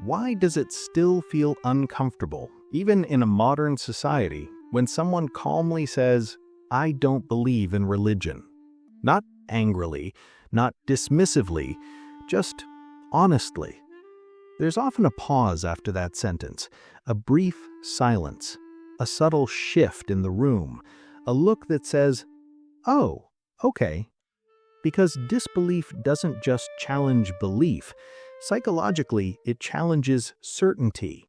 Why does it still feel uncomfortable, even in a modern society, when someone calmly says, "I don't believe in religion"? Not angrily, not dismissively, just honestly. There's often a pause after that sentence, a brief silence, a subtle shift in the room, a look that says, "Oh, okay." Because disbelief doesn't just challenge belief. Psychologically, it challenges certainty.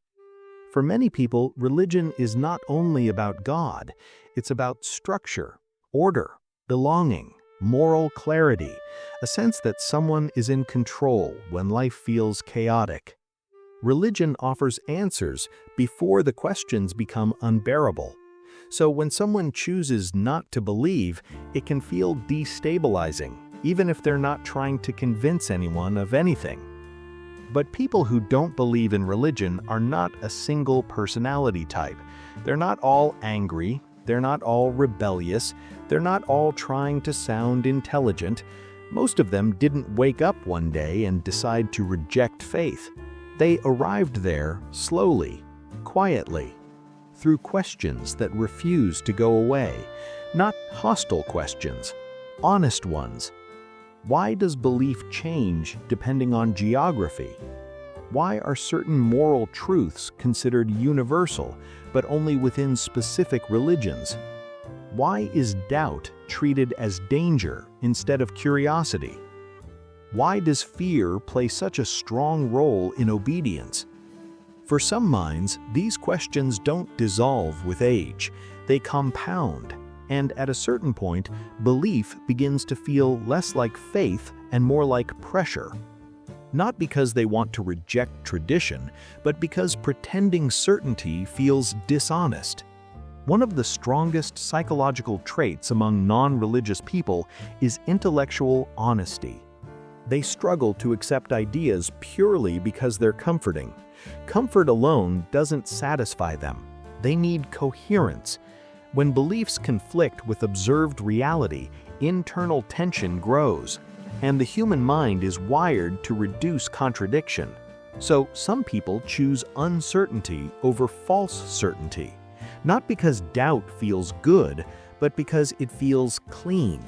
For many people, religion is not only about God, it's about structure, order, belonging, moral clarity, a sense that someone is in control when life feels chaotic. Religion offers answers before the questions become unbearable. So when someone chooses not to believe, it can feel destabilizing, even if they're not trying to convince anyone of anything. But people who don't believe in religion are not a single personality type. They're not all angry, they're not all rebellious, they're not all trying to sound intelligent. Most of them didn't wake up one day and decide to reject faith. They arrived there slowly, quietly, through questions that refuse to go away. Not hostile questions, honest ones. Why does belief change depending on geography? Why are certain moral truths considered universal, but only within specific religions? Why is doubt treated as danger instead of curiosity? Why does fear play such a strong role in obedience? For some minds, these questions don't dissolve with age. They compound. And at a certain point, belief begins to feel less like faith and more like pressure. Not because they want to reject tradition, but because pretending certainty feels dishonest. One of the strongest psychological traits among non-religious people is intellectual honesty. They struggle to accept ideas purely because they're comforting. Comfort alone doesn't satisfy them. They need coherence. When beliefs conflict with observed reality, internal tension grows, and the human mind is wired to reduce contradiction. So some people choose uncertainty over false certainty, not because doubt feels good, but because it feels clean.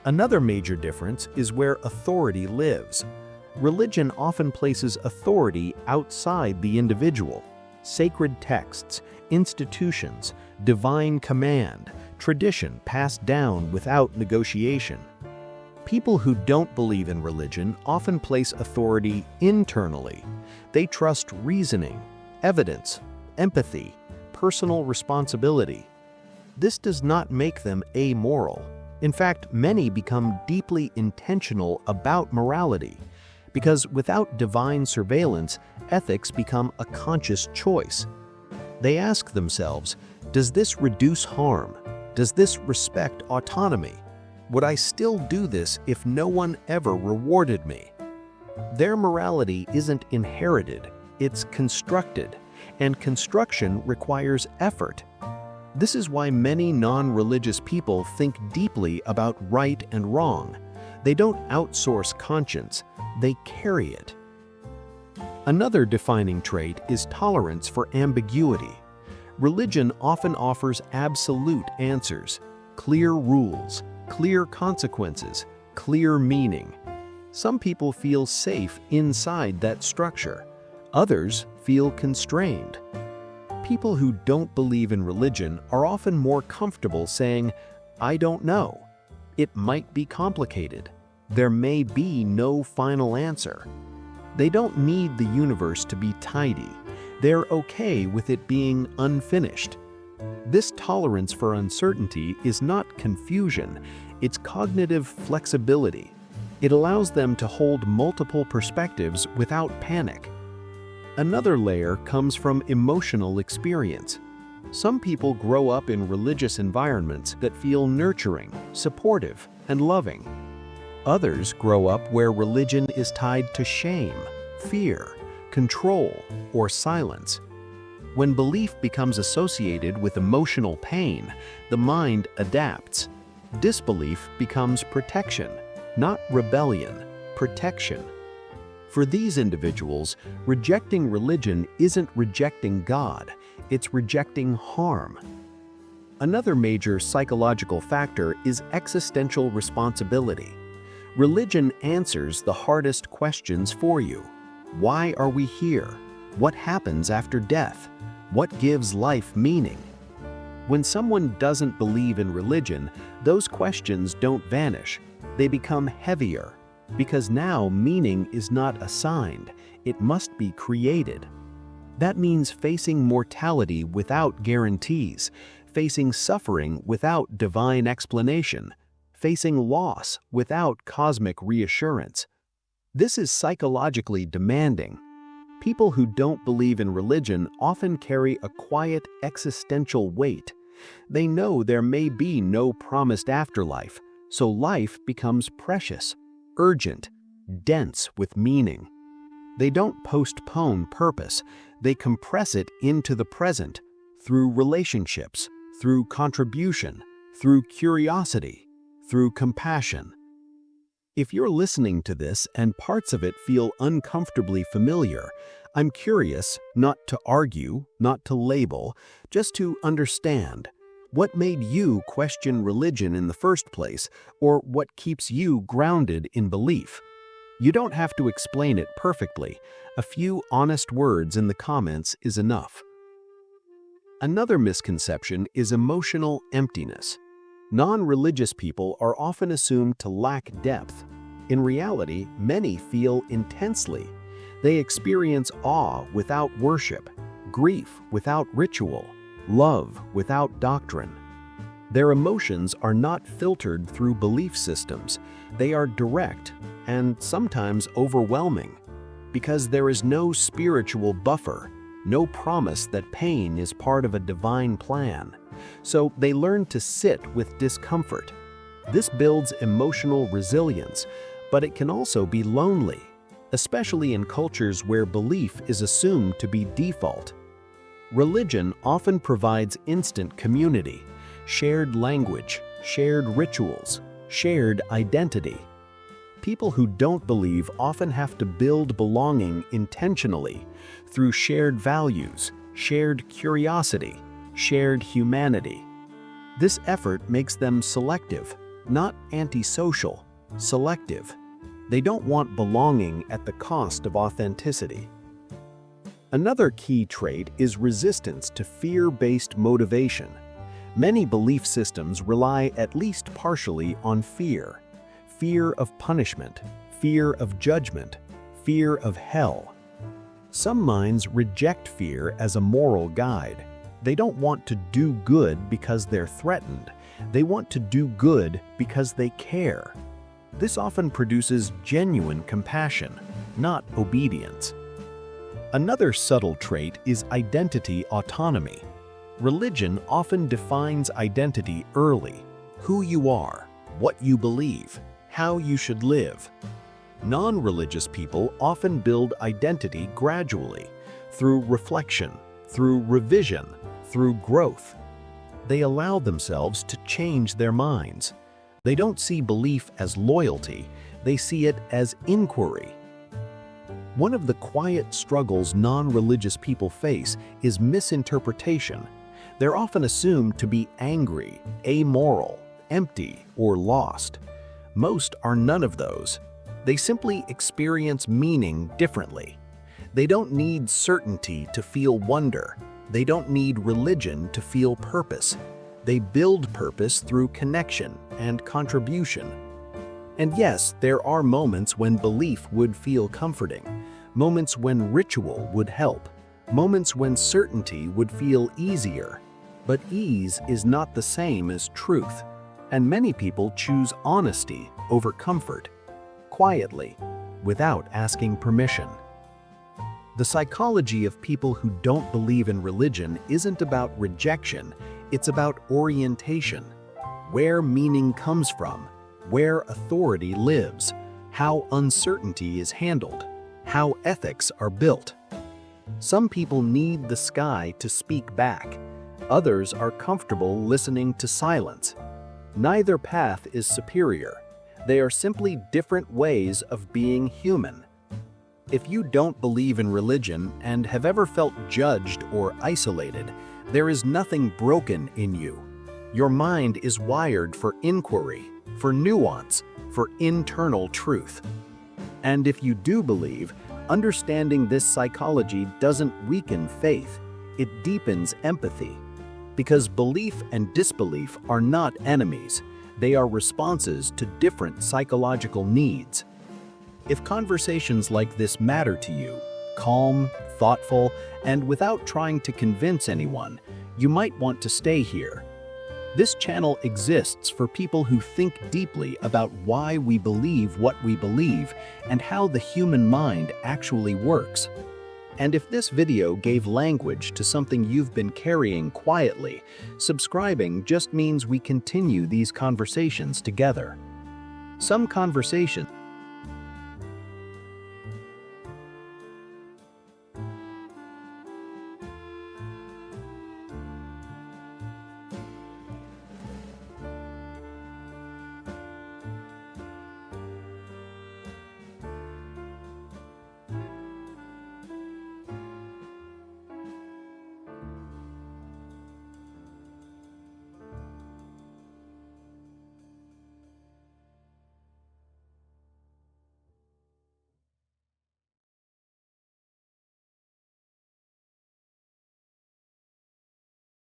Another major difference is where authority lives. Religion often places authority outside the individual. Sacred texts, institutions, divine command, tradition passed down without negotiation. People who don't believe in religion often place authority internally. They trust reasoning, evidence, empathy, personal responsibility. This does not make them amoral. In fact, many become deeply intentional about morality, because without divine surveillance, ethics become a conscious choice. They ask themselves, does this reduce harm? Does this respect autonomy? Would I still do this if no one ever rewarded me? Their morality isn't inherited, it's constructed, and construction requires effort. This is why many non-religious people think deeply about right and wrong. They don't outsource conscience, they carry it. Another defining trait is tolerance for ambiguity. Religion often offers absolute answers, clear rules, clear consequences, clear meaning. Some people feel safe inside that structure. Others feel constrained. People who don't believe in religion are often more comfortable saying, "I don't know. It might be complicated. There may be no final answer." They don't need the universe to be tidy. They're okay with it being unfinished. This tolerance for uncertainty is not confusion, it's cognitive flexibility. It allows them to hold multiple perspectives without panic. Another layer comes from emotional experience. Some people grow up in religious environments that feel nurturing, supportive, and loving. Others grow up where religion is tied to shame, fear, control, or silence. When belief becomes associated with emotional pain, the mind adapts. Disbelief becomes protection, not rebellion, protection. For these individuals, rejecting religion isn't rejecting God, it's rejecting harm. Another major psychological factor is existential responsibility. Religion answers the hardest questions for you. Why are we here? What happens after death? What gives life meaning? When someone doesn't believe in religion, those questions don't vanish. They become heavier, because now meaning is not assigned, it must be created. That means facing mortality without guarantees, facing suffering without divine explanation, facing loss without cosmic reassurance. This is psychologically demanding. People who don't believe in religion often carry a quiet existential weight. They know there may be no promised afterlife, so life becomes precious, urgent, dense with meaning. They don't postpone purpose, they compress it into the present through relationships, through contribution, through curiosity, through compassion. If you're listening to this and parts of it feel uncomfortably familiar, I'm curious, not to argue, not to label, just to understand. What made you question religion in the first place, or what keeps you grounded in belief? You don't have to explain it perfectly. A few honest words in the comments is enough. Another misconception is emotional emptiness. Non-religious people are often assumed to lack depth. In reality, many feel intensely. They experience awe without worship, grief without ritual, love without doctrine. Their emotions are not filtered through belief systems. They are direct and sometimes overwhelming, because there is no spiritual buffer, no promise that pain is part of a divine plan. So they learn to sit with discomfort. This builds emotional resilience, but it can also be lonely, especially in cultures where belief is assumed to be default. Religion often provides instant community, shared language, shared rituals, shared identity. People who don't believe often have to build belonging intentionally through shared values, shared curiosity, shared humanity. This effort makes them selective, not antisocial, selective. They don't want belonging at the cost of authenticity. Another key trait is resistance to fear-based motivation. Many belief systems rely at least partially on fear. Fear of punishment, fear of judgment, fear of hell. Some minds reject fear as a moral guide. They don't want to do good because they're threatened. They want to do good because they care. This often produces genuine compassion, not obedience. Another subtle trait is identity autonomy. Religion often defines identity early: who you are, what you believe, how you should live. Non-religious people often build identity gradually, through reflection, through revision, through growth. They allow themselves to change their minds. They don't see belief as loyalty, they see it as inquiry. One of the quiet struggles non-religious people face is misinterpretation. They're often assumed to be angry, amoral, empty, or lost. Most are none of those. They simply experience meaning differently. They don't need certainty to feel wonder. They don't need religion to feel purpose. They build purpose through connection and contribution. And yes, there are moments when belief would feel comforting, moments when ritual would help, moments when certainty would feel easier. But ease is not the same as truth, and many people choose honesty over comfort, quietly, without asking permission. The psychology of people who don't believe in religion isn't about rejection, it's about orientation. Where meaning comes from, where authority lives, how uncertainty is handled, how ethics are built. Some people need the sky to speak back. Others are comfortable listening to silence. Neither path is superior. They are simply different ways of being human. If you don't believe in religion and have ever felt judged or isolated, there is nothing broken in you. Your mind is wired for inquiry, for nuance, for internal truth. And if you do believe, understanding this psychology doesn't weaken faith, it deepens empathy. Because belief and disbelief are not enemies, they are responses to different psychological needs. If conversations like this matter to you, calm, thoughtful, and without trying to convince anyone, you might want to stay here. This channel exists for people who think deeply about why we believe what we believe and how the human mind actually works. And if this video gave language to something you've been carrying quietly, subscribing just means we continue these conversations together. Some conversations